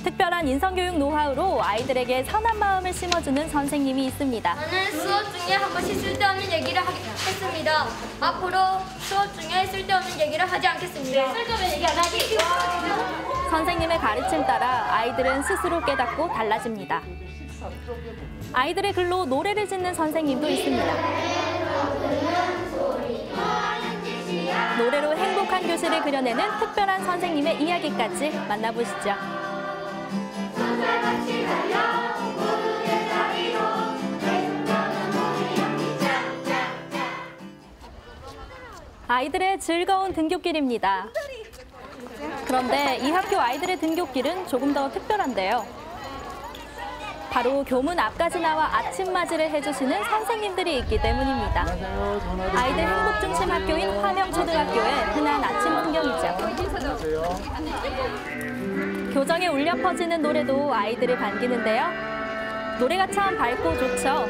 특별한 인성교육 노하우로 아이들에게 선한 마음을 심어주는 선생님이 있습니다. 저는 수업 중에 한 번씩 쓸데없는 얘기를 했습니다. 앞으로 수업 중에 쓸데없는 얘기를 하지 않겠습니다. 쓸데없는 얘기 안 하기. 선생님의 가르침 따라 아이들은 스스로 깨닫고 달라집니다. 아이들의 글로 노래를 짓는 선생님도 있습니다. 노래로 행복한 교실을 그려내는 특별한 선생님의 이야기까지 만나보시죠. 아이들의 즐거운 등굣길입니다. 그런데 이 학교 아이들의 등굣길은 조금 더 특별한데요. 바로 교문 앞까지 나와 아침 맞이를 해주시는 선생님들이 있기 때문입니다. 아이들 행복 중심 학교인 화명초등학교의 흔한 아침 풍경이죠. 교정에 울려 퍼지는 노래도 아이들을 반기는데요. 노래가 참 밝고 좋죠.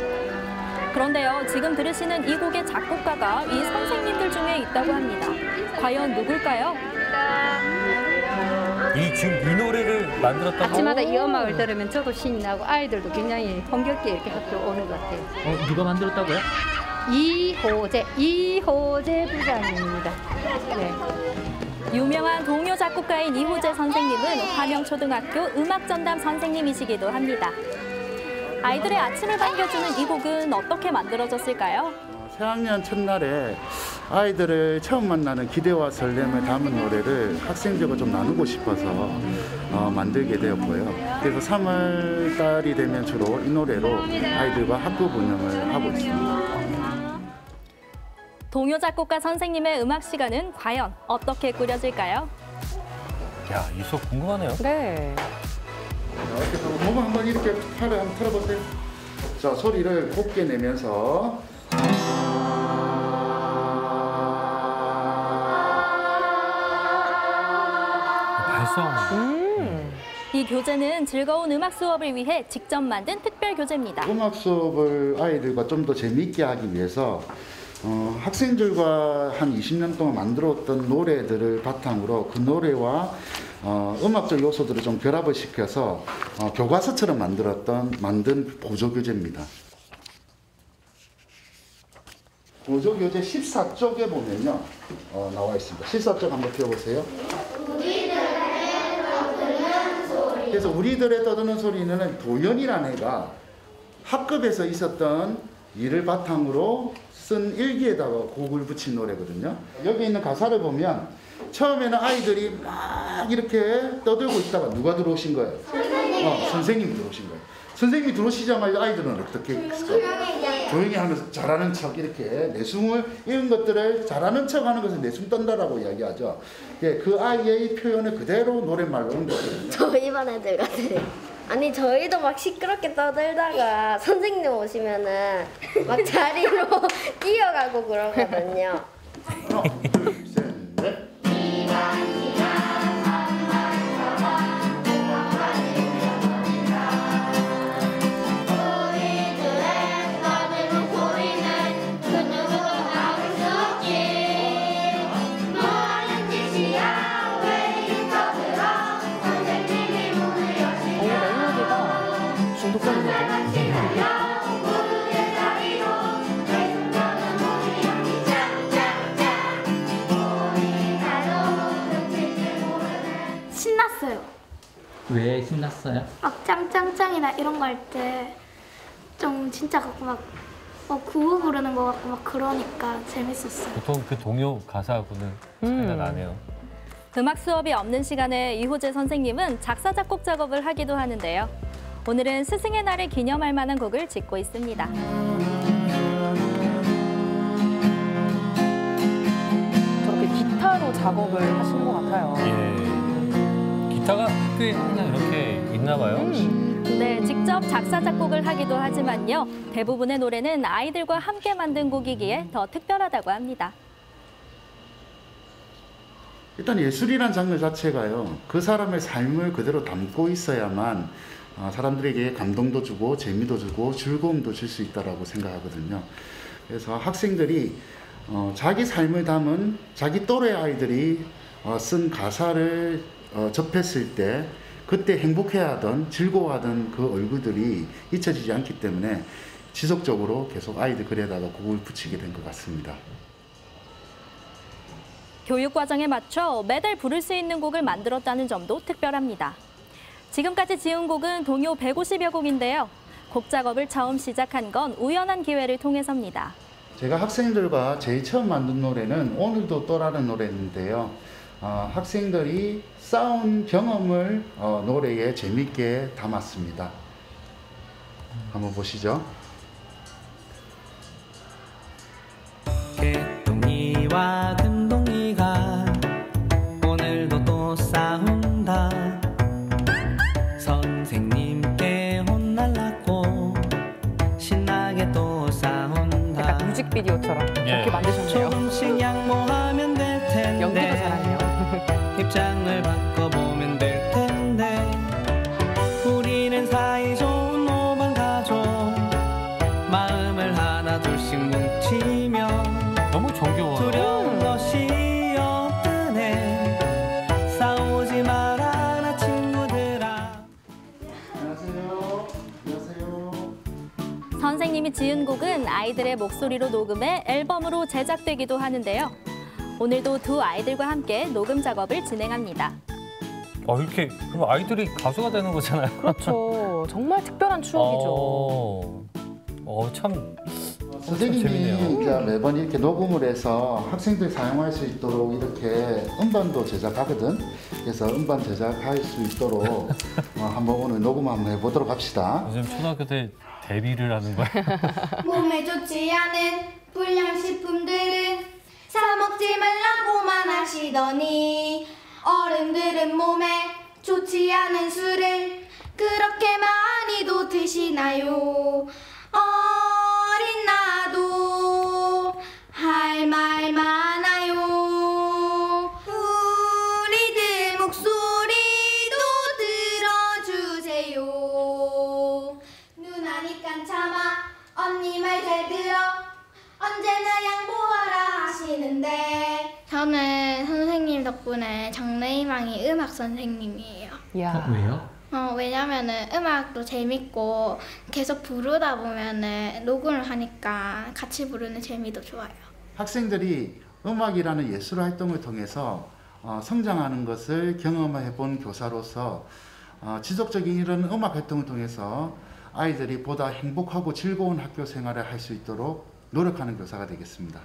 그런데요, 지금 들으시는 이 곡의 작곡가가 이 선생님들 중에 있다고 합니다. 과연 누굴까요? 지금 이 노래를 만들었다고? 아침마다 이 음악을 들으면 저도 신이 나고 아이들도 굉장히 흥겹게 이렇게 학교 오는 것 같아요. 누가 만들었다고요? 이호재 부장입니다. 네. 유명한 동요 작곡가인 이호재 선생님은 화명초등학교 음악전담 선생님이시기도 합니다. 아이들의 아침을 반겨주는 이 곡은 어떻게 만들어졌을까요? 새학년 첫날에 아이들을 처음 만나는 기대와 설렘을 담은 노래를 학생들과 좀 나누고 싶어서 만들게 되었고요. 그래서 3월 달이 되면 주로 이 노래로 아이들과 학교 분영을 하고 있습니다. 동요 작곡가 선생님의 음악 시간은 과연 어떻게 꾸려질까요? 야, 이 수업 궁금하네요. 네. 이렇게 몸을 한번 이렇게 팔을 한번 틀어보세요. 자, 소리를 곱게 내면서 이 교재는 즐거운 음악 수업을 위해 직접 만든 특별 교재입니다. 음악 수업을 아이들과 좀 더 재미있게 하기 위해서 학생들과 한 20년 동안 만들었던 노래들을 바탕으로 그 노래와 음악적 요소들을 좀 결합을 시켜서 교과서처럼 만든 보조교재입니다. 보조교재 14쪽에 보면요 나와 있습니다. 14쪽 한번 펴보세요. 그래서 우리들의 떠드는 소리는 도연이라는 애가 학급에서 있었던 일을 바탕으로 쓴 일기에다가 곡을 붙인 노래거든요. 여기 있는 가사를 보면 처음에는 아이들이 막 이렇게 떠들고 있다가 누가 들어오신 거예요? 선생님이 들어오신 거예요. 선생님이 들어오시자마자 아이들은 어떻게 했을까요? 조용히 하면서 잘하는 척 이렇게 내숭을 이런 것들을 잘하는 척 하는 것을 내숭 떤다라고 이야기하죠. 예, 그 아이의 표현을 그대로 노랫말로 옮겼거든요. 저희 반 애들 같아요. 아니 저희도 막 시끄럽게 떠들다가 선생님 오시면은 막 자리로 뛰어가고 그러거든요. 하나, 둘, 셋, 넷. 신났어요. 왜 신났어요? 막 짱짱짱이나 이런 거 할 때 좀 진짜 막 구호 부르는 거 같고 막 그러니까 재밌었어요. 보통 그 동요 가사하고는 차이가 나네요. 음악 수업이 없는 시간에 이호재 선생님은 작사 작곡 작업을 하기도 하는데요. 오늘은 스승의 날을 기념할 만한 곡을 짓고 있습니다. 저렇게 기타로 작업을 하시는 것 같아요. 예. 기타가 학교에 항상 이렇게 있나 봐요. 네, 직접 작사 작곡을 하기도 하지만요. 대부분의 노래는 아이들과 함께 만든 곡이기에 더 특별하다고 합니다. 일단 예술이란 장르 자체가요. 그 사람의 삶을 그대로 담고 있어야만 사람들에게 감동도 주고 재미도 주고 즐거움도 줄 수 있다고 생각하거든요. 그래서 학생들이 자기 삶을 담은 자기 또래 아이들이 쓴 가사를 접했을 때 그때 행복해하던 즐거워하던 그 얼굴들이 잊혀지지 않기 때문에 지속적으로 계속 아이들 글에다가 곡을 붙이게 된 것 같습니다. 교육 과정에 맞춰 매달 부를 수 있는 곡을 만들었다는 점도 특별합니다. 지금까지 지은 곡은 동요 150여 곡인데요. 곡 작업을 처음 시작한 건 우연한 기회를 통해서입니다. 제가 학생들과 제일 처음 만든 노래는 오늘도 또라는 노래인데요. 학생들이 싸운 경험을 노래에 재밌게 담았습니다. 한번 보시죠. 개똥이와 금동이가 오늘도 또 싸운다. 선생님께 혼날라고 신나게 또 싸운다. 약간 뮤직비디오처럼 그렇게 만드셨네요. 조금씩 양보하면 될 텐데 연기도 잘하네요. 입장을 바꿔보면 될 텐데 우리는 사이좋은 오반 가족 마음을 하나 둘씩 뭉치며 너무 정겨워요. 두려운 것이 없다네. 싸우지 말아라 친구들아. 안녕하세요. 안녕하세요. 선생님이 지은 곡은 아이들의 목소리로 녹음해 앨범으로 제작되기도 하는데요. 오늘도 두 아이들과 함께 녹음 작업을 진행합니다. 이렇게 그럼 아이들이 가수가 되는 거잖아요. 그렇죠. 정말 특별한 추억이죠. 참 선생님이 재밌네요. 이제 매번 이렇게 녹음을 해서 학생들이 사용할 수 있도록 이렇게 음반도 제작하거든. 그래서 음반 제작할 수 있도록 한번 오늘 녹음 한번 해보도록 합시다. 요즘 초등학교 때 데뷔를 하는 거예요. 몸에 좋지 않은 불량식품들은 사 먹지 말라고만 하시더니 어른들은 몸에 좋지 않은 술을 그렇게 많이도 드시나요? 어린 나도 할 말 많아요. 우리들 목소리도 들어주세요. 누나니깐 참아 언니 말 잘 들어 언제나 양보하라 하시는데 저는 선생님 덕분에 장래희망이 음악 선생님이에요. 이야. 왜요? 왜냐면은 음악도 재밌고 계속 부르다 보면은 녹음을 하니까 같이 부르는 재미도 좋아요. 학생들이 음악이라는 예술 활동을 통해서 성장하는 것을 경험해 본 교사로서 지속적인 이런 음악 활동을 통해서 아이들이 보다 행복하고 즐거운 학교 생활을 할 수 있도록 노력하는 교사가 되겠습니다.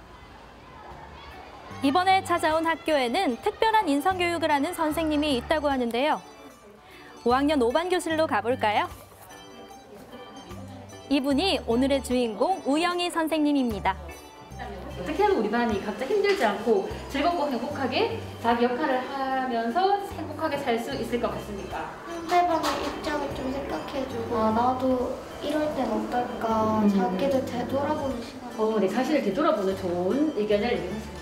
이번에 찾아온 학교에는 특별한 인성교육을 하는 선생님이 있다고 하는데요. 5학년 5반 교실로 가볼까요? 이분이 오늘의 주인공 우영희 선생님입니다. 어떻게 하면 우리 반이 각자 힘들지 않고 즐겁고 행복하게 자기 역할을 하면서 행복하게 살 수 있을 것 같습니까? 상대방의 입장을 좀 생각해주고 나도 이럴 땐 어떨까 자기를 되돌아보는 시간. 네, 자신을 되돌아보는 좋은 의견을 내셨습니다.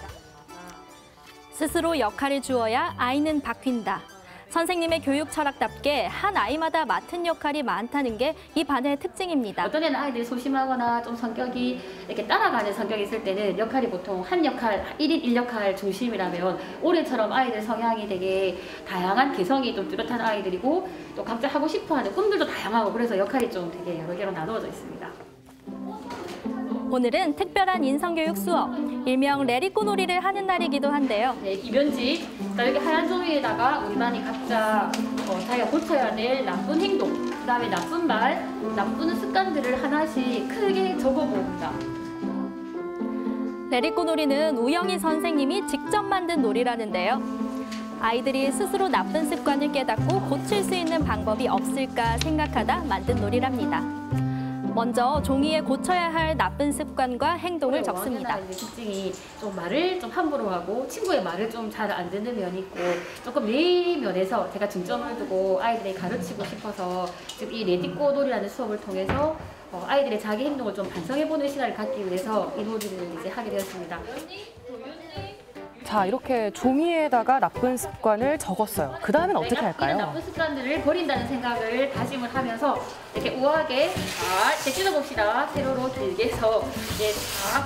스스로 역할을 주어야 아이는 바뀐다. 선생님의 교육 철학답게 한 아이마다 맡은 역할이 많다는 게 이 반의 특징입니다. 어떤 애는 아이들이 소심하거나 좀 성격이 이렇게 따라가는 성격이 있을 때는 역할이 보통 한 역할, 1인 1역할 중심이라면 올해처럼 아이들 성향이 되게 다양한 개성이 좀 뚜렷한 아이들이고 또 각자 하고 싶어하는 꿈들도 다양하고 그래서 역할이 좀 되게 여러 개로 나누어져 있습니다. 오늘은 특별한 인성교육 수업, 일명 레리꼬 놀이를 하는 날이기도 한데요. 네, 이면지 여기 하얀 종이에다가 우리 반이 각자 자기가 고쳐야 될 나쁜 행동, 그다음에 나쁜 말, 나쁜 습관들을 하나씩 크게 적어봅니다. 레리꼬 놀이는 우영희 선생님이 직접 만든 놀이라는데요. 아이들이 스스로 나쁜 습관을 깨닫고 고칠 수 있는 방법이 없을까 생각하다 만든 놀이랍니다. 먼저 종이에 고쳐야 할 나쁜 습관과 행동을 적습니다. 특징이 좀 말을 좀 함부로 하고 친구의 말을 좀 잘 안 듣는 면이 있고 조금 이 면에서 제가 중점을 두고 아이들에게 가르치고 싶어서 지금 이 레디꼬 놀이라는 수업을 통해서 아이들의 자기 행동을 좀 반성해보는 시간을 갖기 위해서 이 놀이를 이제 하게 되었습니다. 자, 이렇게 종이에다가 나쁜 습관을 적었어요. 그 다음엔 어떻게 할까요? 이런 나쁜 습관들을 버린다는 생각을 다짐을 하면서 이렇게 우아하게 이제 찢어봅시다. 세로로 길게 해서 이제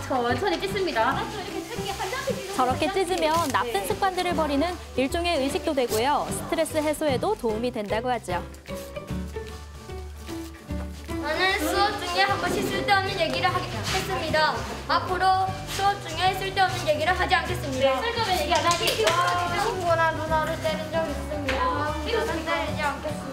천천히 찢습니다. 이렇게 책에 한 장씩 저렇게 찢으면 나쁜 습관들을 버리는 일종의 의식도 되고요. 스트레스 해소에도 도움이 된다고 하죠. 저는 수업 중에 한 번씩 쓸데없는 얘기를 했습니다. 앞으로 수업 중에 쓸데없는 얘기를 하지 않겠습니다. 쓸데없는 얘기 안 하기. 친구나 누나를 때린 적 있습니다. 저는 때리지 않겠습니다.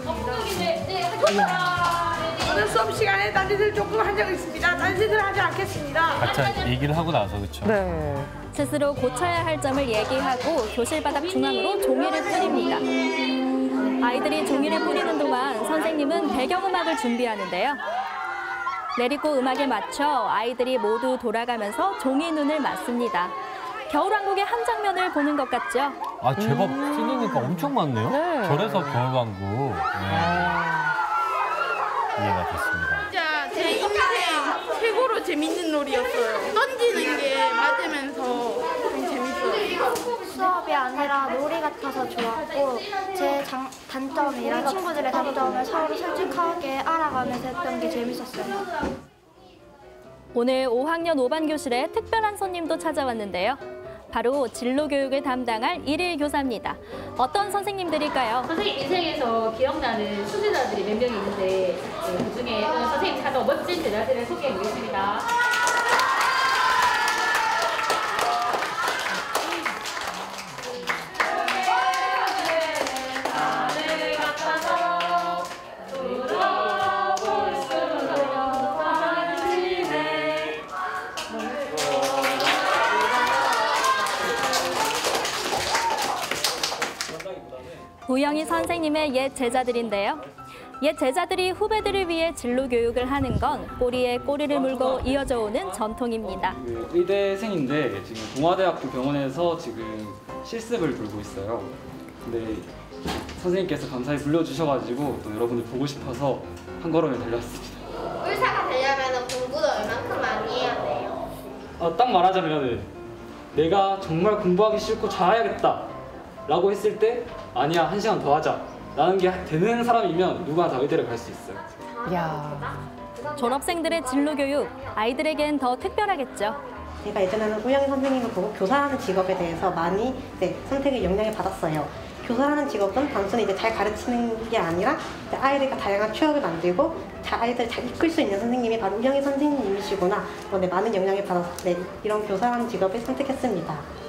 저는 수업 시간에 딴짓을 조금 한 적이 있습니다. 딴짓을 하지 않겠습니다. 각자 얘기를 하고 나서 그렇죠. 네. 스스로 고쳐야 할 점을 얘기하고 교실 바닥 중앙으로 종이를 뿌립니다. 아이들이 종이를 뿌리는 동안 선생님은 배경음악을 준비하는데요. 내리고 음악에 맞춰 아이들이 모두 돌아가면서 종이 눈을 맞습니다. 겨울왕국의 한 장면을 보는 것 같죠? 아, 제법 쓰니까 엄청 많네요. 네. 저래서 겨울왕국. 이해가 됐습니다. 진짜 제 인생 최고로 재밌는 놀이였어요. 던지는 게 맞으면서 좀 재밌어요. 수업이 아니라 놀이 같아서 좋았고 제 단점이랑 친구들의 단점을 서로 솔직하게 알아가면서 했던 게 재밌었어요. 오늘 5학년 5반 교실에 특별한 손님도 찾아왔는데요. 바로 진로교육을 담당할 일일 교사입니다. 어떤 선생님들일까요? 선생님 인생에서 기억나는 수제자들이 몇 명이 있는데 그중에 오늘 선생님 가장 멋진 제자들을 소개해 보겠습니다. 우영희 선생님의 옛 제자들인데요. 옛 제자들이 후배들을 위해 진로 교육을 하는 건 꼬리에 꼬리를 물고 이어져 오는 전통입니다. 의대생인데 지금 동아대학교 병원에서 지금 실습을 돌고 있어요. 근데 선생님께서 감사히 불러주셔가지고 또 여러분들 보고 싶어서 한 걸음에 달려왔습니다. 의사가 되려면 공부도 얼만큼 많이 해야 돼요? 딱 말하자면 내가 정말 공부하기 싫고 자야겠다 라고 했을 때 아니야, 1시간 더 하자 라는 게 되는 사람이면 누구나 다 의대를 갈 수 있어요. 이야. 졸업생들의 진로 교육, 아이들에겐 더 특별하겠죠. 제가 예전에는 우영희 선생님을 보고 교사라는 직업에 대해서 많이 선택의 영향을 받았어요. 교사라는 직업은 단순히 잘 가르치는 게 아니라 아이들과 다양한 추억을 만들고 아이들을 잘 이끌 수 있는 선생님이 바로 우영희 선생님이시구나. 많은 영향을 받아서 이런 교사라는 직업을 선택했습니다.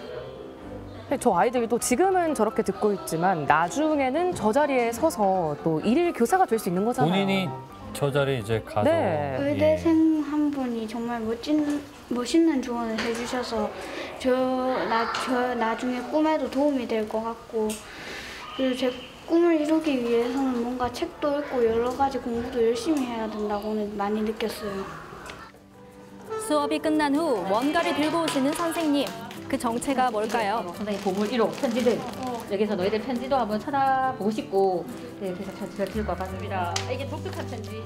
저 아이들도 지금은 저렇게 듣고 있지만 나중에는 저 자리에 서서 또 일일 교사가 될 수 있는 거잖아요. 본인이 저 자리에 이제 가서. 네. 의대생 한 분이 정말 멋있는 조언을 해주셔서 저 나중에 꿈에도 도움이 될 것 같고, 그리고 제 꿈을 이루기 위해서는 뭔가 책도 읽고 여러 가지 공부도 열심히 해야 된다고는 많이 느꼈어요. 수업이 끝난 후 뭔가를 들고 오시는 선생님. 그 정체가 뭘까요? 선생님 보물 1호 편지들. 여기서 너희들 편지도 한번 찾아보고 싶고, 네, 그래서 제가 들고 와봤습니다. 이게 독특한 편지.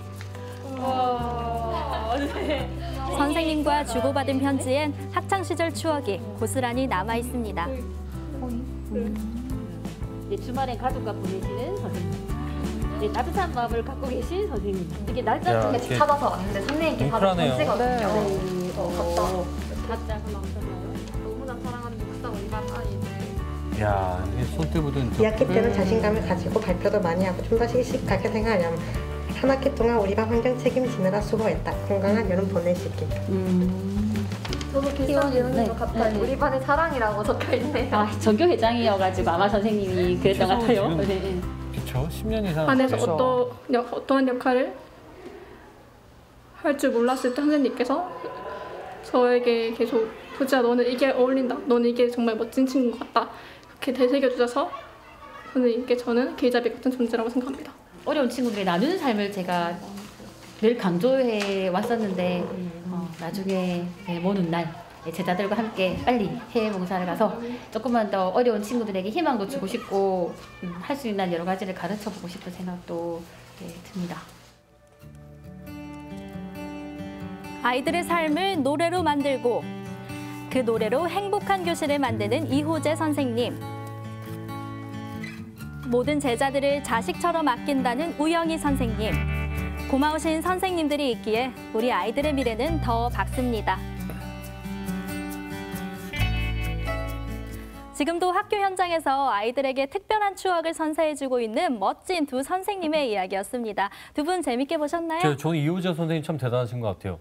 네. 선생님과 주고받은 편지엔 학창시절 추억이 고스란히 남아 있습니다. 네, 주말엔 가족과 보내시는 선생님. 네, 따뜻한 마음을 갖고 계신 선생님. 이게 날짜 이렇게 찾아서 왔는데 선생님께 바로 편지거든요. 네. 가짜 너무나 사랑하는 목사 원반 아이. 야, 이게 손때 묻은 2학기 때는 자신감을 가지고 발표도 많이 하고 좀 더 씩씩하게 생활하려면 한 학기 동안 우리 반 환경 책임지느라 수고했다. 건강한 여름 보내시길. 저도 비슷한 내용으로 갑자기 우리 반의 사랑이라고 적혀있네요. 아, 전교회장이어가지고 아마 선생님이 그랬던 것 같아요. 네. 그렇죠. 10년 이상. 반에서 어떠한 역할을 할 줄 몰랐을 때 선생님께서 저에게 계속 도지야 너는 이게 어울린다. 너는 이게 정말 멋진 친구 같다. 그렇게 되새겨주셔서 선생님께 저는 길잡이 같은 존재라고 생각합니다. 어려운 친구들이 나누는 삶을 제가 늘 강조해 왔었는데 나중에 먼 훗날 제자들과 함께 빨리 해외 봉사를 가서 조금만 더 어려운 친구들에게 희망도 주고 싶고 할 수 있는 여러 가지를 가르쳐 보고 싶은 생각도 듭니다. 아이들의 삶을 노래로 만들고 그 노래로 행복한 교실을 만드는 이호재 선생님. 모든 제자들을 자식처럼 아낀다는 우영희 선생님. 고마우신 선생님들이 있기에 우리 아이들의 미래는 더 밝습니다. 지금도 학교 현장에서 아이들에게 특별한 추억을 선사해주고 있는 멋진 두 선생님의 이야기였습니다. 두 분 재밌게 보셨나요? 저는 이호재 선생님 참 대단하신 것 같아요.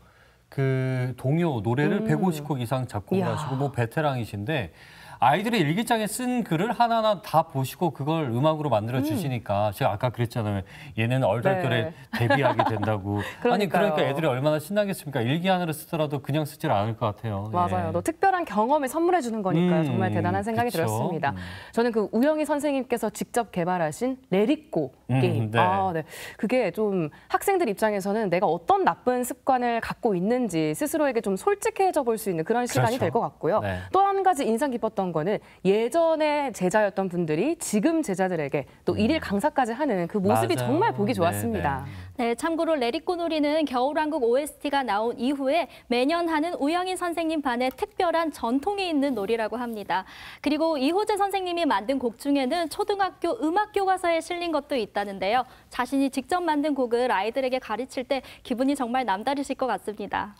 그 동요 노래를 150곡 이상 작곡을 하시고 뭐 베테랑이신데 아이들의 일기장에 쓴 글을 하나하나 다 보시고 그걸 음악으로 만들어 주시니까 제가 아까 그랬잖아요. 얘는 얼떨결에 데뷔하게 된다고. 아니 그러니까 애들이 얼마나 신나겠습니까? 일기 하나를 쓰더라도 그냥 쓰질 않을 것 같아요. 맞아요. 또 특별한 경험을 선물해 주는 거니까요. 정말 대단한 생각이 들었습니다. 저는 그 우영희 선생님께서 직접 개발하신 레디고 게임. 네. 그게 좀 학생들 입장에서는 내가 어떤 나쁜 습관을 갖고 있는지 스스로에게 좀 솔직해져 볼 수 있는 그런 시간이 될 것 같고요. 또 한 가지 인상 깊었던 거는 예전에 제자였던 분들이 지금 제자들에게 또 일일 강사까지 하는 그 모습이 정말 보기 좋았습니다. 네, 참고로 레디꼬 놀이는 겨울왕국 OST가 나온 이후에 매년 하는 우영희 선생님 반의 특별한 전통이 있는 놀이라고 합니다. 그리고 이호재 선생님이 만든 곡 중에는 초등학교 음악 교과서에 실린 것도 있다는데요. 자신이 직접 만든 곡을 아이들에게 가르칠 때 기분이 정말 남다르실 것 같습니다.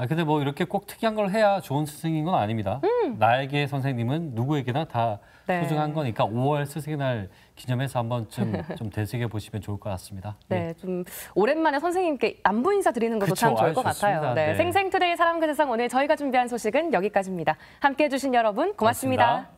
근데 뭐 이렇게 꼭 특이한 걸 해야 좋은 스승인 건 아닙니다. 나에게 선생님은 누구에게나 다 소중한 거니까 5월 스승의 날 기념해서 한번쯤 좀 되새겨 보시면 좋을 것 같습니다. 네, 좀 오랜만에 선생님께 안부 인사 드리는 것도 참 좋을 것 같아요. 네, 생생투데이 사람과 세상 오늘 저희가 준비한 소식은 여기까지입니다. 함께해 주신 여러분 고맙습니다.